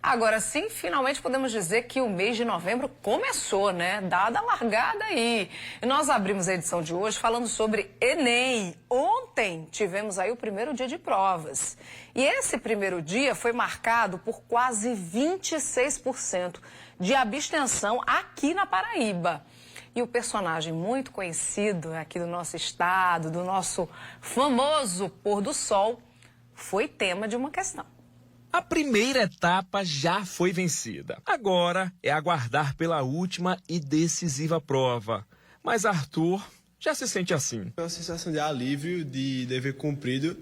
Agora sim, finalmente podemos dizer que o mês de novembro começou, né? Dada a largada aí. E nós abrimos a edição de hoje falando sobre Enem. Ontem tivemos aí o primeiro dia de provas. E esse primeiro dia foi marcado por quase 26% de abstenção aqui na Paraíba. E o personagem muito conhecido aqui do nosso estado, do nosso famoso pôr do sol, foi tema de uma questão. A primeira etapa já foi vencida. Agora é aguardar pela última e decisiva prova. Mas Arthur já se sente assim. É uma sensação de alívio, de dever cumprido.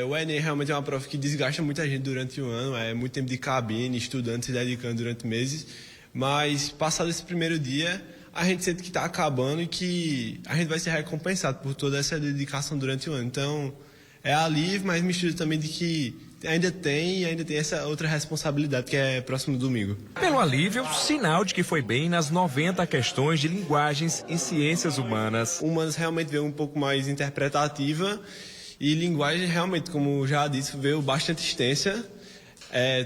O Enem realmente é uma prova que desgasta muita gente durante o ano. É muito tempo de cabine, estudando, se dedicando durante meses. Mas passado esse primeiro dia, a gente sente que está acabando e que a gente vai ser recompensado por toda essa dedicação durante o ano. Então, é alívio, mas mistura também de que ainda tem essa outra responsabilidade, que é próximo domingo. Pelo alívio, sinal de que foi bem nas 90 questões de linguagens e ciências humanas. Humanas realmente veio um pouco mais interpretativa e linguagem realmente, como já disse, veio bastante extensa.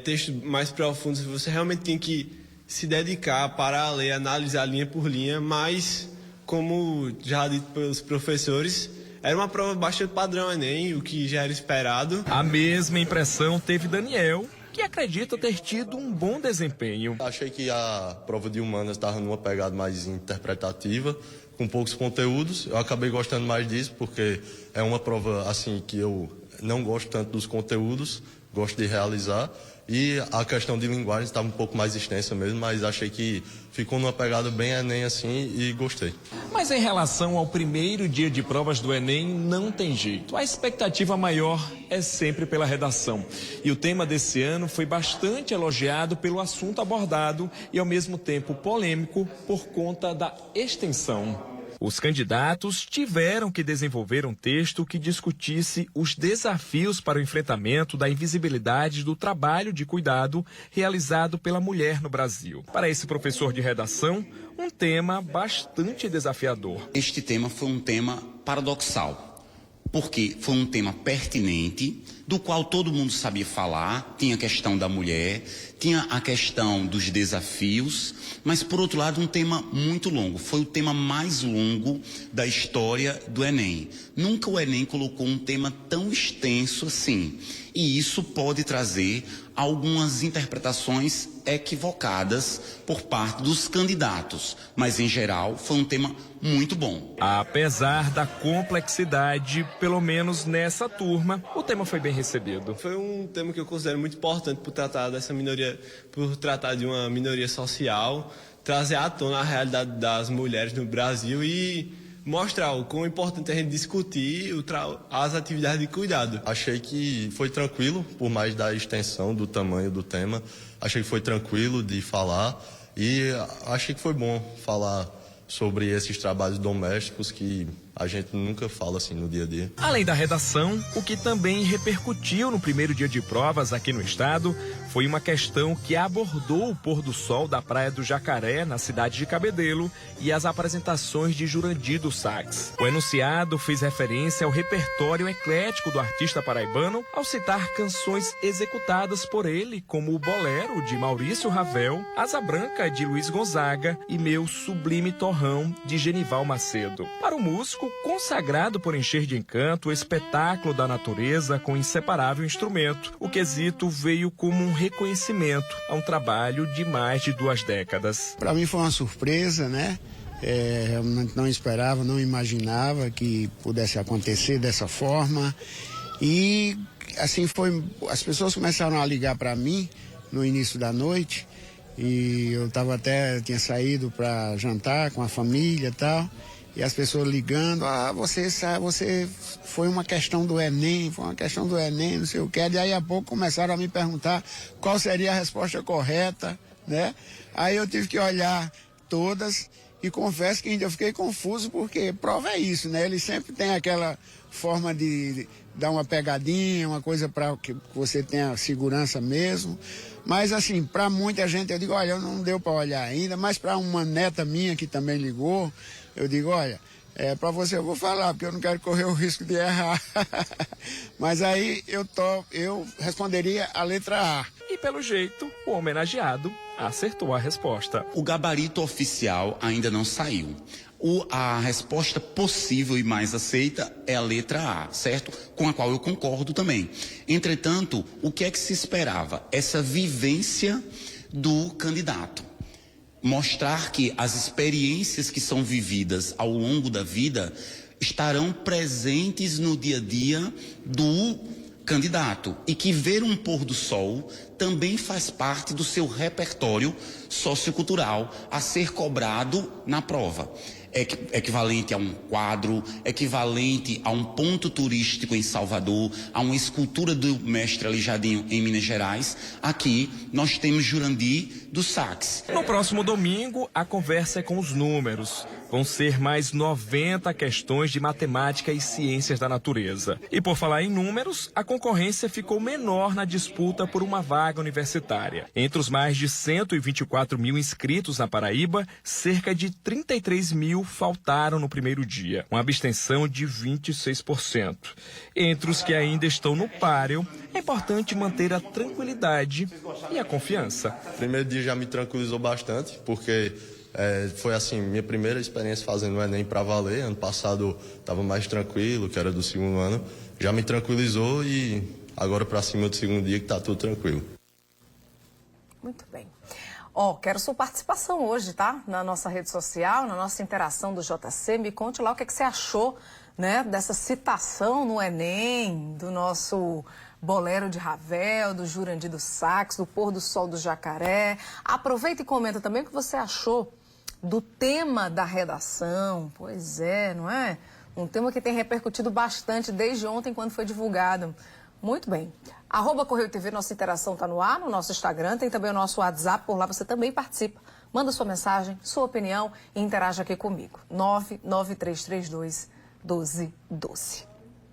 Textos mais profundos, você realmente tem que se dedicar para ler, analisar linha por linha, mas, como já dito pelos professores, era uma prova bastante padrão Enem, o que já era esperado. A mesma impressão teve Daniel, que acredita ter tido um bom desempenho. Achei que a prova de humanas estava numa pegada mais interpretativa, com poucos conteúdos. Eu acabei gostando mais disso, porque é uma prova assim que eu não gosto tanto dos conteúdos, gosto de realizar. E a questão de linguagem estava um pouco mais extensa mesmo, mas achei que ficou numa pegada bem Enem assim e gostei. Mas em relação ao primeiro dia de provas do Enem, não tem jeito. A expectativa maior é sempre pela redação. E o tema desse ano foi bastante elogiado pelo assunto abordado e ao mesmo tempo polêmico por conta da extensão. Os candidatos tiveram que desenvolver um texto que discutisse os desafios para o enfrentamento da invisibilidade do trabalho de cuidado realizado pela mulher no Brasil. Para esse professor de redação, um tema bastante desafiador. Este tema foi um tema paradoxal, porque foi um tema pertinente, do qual todo mundo sabia falar. Tinha a questão da mulher, tinha a questão dos desafios, mas por outro lado um tema muito longo. Foi o tema mais longo da história do Enem. Nunca o Enem colocou um tema tão extenso assim. E isso pode trazer algumas interpretações equivocadas por parte dos candidatos. Mas, em geral, foi um tema muito bom. Apesar da complexidade, pelo menos nessa turma, o tema foi bem recebido. Foi um tema que eu considero muito importante por tratar dessa minoria, por tratar de uma minoria social, trazer à tona a realidade das mulheres no Brasil e mostrar o quão importante é a gente discutir as atividades de cuidado. Achei que foi tranquilo, por mais da extensão do tamanho do tema. Achei que foi tranquilo de falar e achei que foi bom falar sobre esses trabalhos domésticos que a gente nunca fala assim no dia a dia. Além da redação, o que também repercutiu no primeiro dia de provas aqui no estado foi uma questão que abordou o pôr do sol da Praia do Jacaré, na cidade de Cabedelo, e as apresentações de Jurandir do Sax. O enunciado fez referência ao repertório eclético do artista paraibano ao citar canções executadas por ele, como o Bolero, de Maurício Ravel, Asa Branca, de Luiz Gonzaga e Meu Sublime Torrão, de Genival Macedo. Para o músico, consagrado por encher de encanto o espetáculo da natureza com inseparável instrumento, o quesito veio como um reconhecimento a um trabalho de mais de 2 décadas. Para mim foi uma surpresa, né? Realmente não esperava, não imaginava que pudesse acontecer dessa forma. E assim foi, as pessoas começaram a ligar para mim no início da noite e eu tinha saído para jantar com a família e tal. E as pessoas ligando, você foi uma questão do Enem, não sei o que. E aí a pouco começaram a me perguntar qual seria a resposta correta, né? Aí eu tive que olhar todas e confesso que ainda eu fiquei confuso, porque prova é isso, né? Ele sempre tem aquela forma de dar uma pegadinha, uma coisa para que você tenha segurança mesmo. Mas assim, para muita gente eu digo, olha, não deu para olhar ainda, mas para uma neta minha que também ligou, eu digo, olha, para você eu vou falar, porque eu não quero correr o risco de errar. Mas aí eu responderia a letra A. E pelo jeito, o homenageado acertou a resposta. O gabarito oficial ainda não saiu. A resposta possível e mais aceita é a letra A, certo? Com a qual eu concordo também. Entretanto, o que é que se esperava? Essa vivência do candidato. Mostrar que as experiências que são vividas ao longo da vida estarão presentes no dia a dia do candidato e que ver um pôr do sol também faz parte do seu repertório sociocultural a ser cobrado na prova. Equivalente a um quadro, equivalente a um ponto turístico em Salvador, a uma escultura do mestre Aleijadinho em Minas Gerais. Aqui nós temos Jurandir do Sax. No próximo domingo, a conversa é com os números. Vão ser mais 90 questões de matemática e ciências da natureza. E por falar em números, a concorrência ficou menor na disputa por uma vaga universitária. Entre os mais de 124 mil inscritos na Paraíba, cerca de 33 mil faltaram no primeiro dia, uma abstenção de 26%. Entre os que ainda estão no páreo, é importante manter a tranquilidade e a confiança. O primeiro dia já me tranquilizou bastante, porque foi assim, minha primeira experiência fazendo o Enem para valer. Ano passado estava mais tranquilo, que era do segundo ano. Já me tranquilizou e agora para cima do segundo dia que está tudo tranquilo. Muito bem. Quero sua participação hoje, tá? Na nossa rede social, na nossa interação do JC. Me conte lá o que você achou, né, dessa citação no Enem, do nosso Bolero de Ravel, do Jurandir do Sax, do Pôr do Sol do Jacaré. Aproveita e comenta também o que você achou do tema da redação. Pois é, não é? Um tema que tem repercutido bastante desde ontem, quando foi divulgado. Muito bem. @Correio TV, nossa interação está no ar, no nosso Instagram, tem também o nosso WhatsApp, por lá você também participa. Manda sua mensagem, sua opinião e interaja aqui comigo. 99332 1212.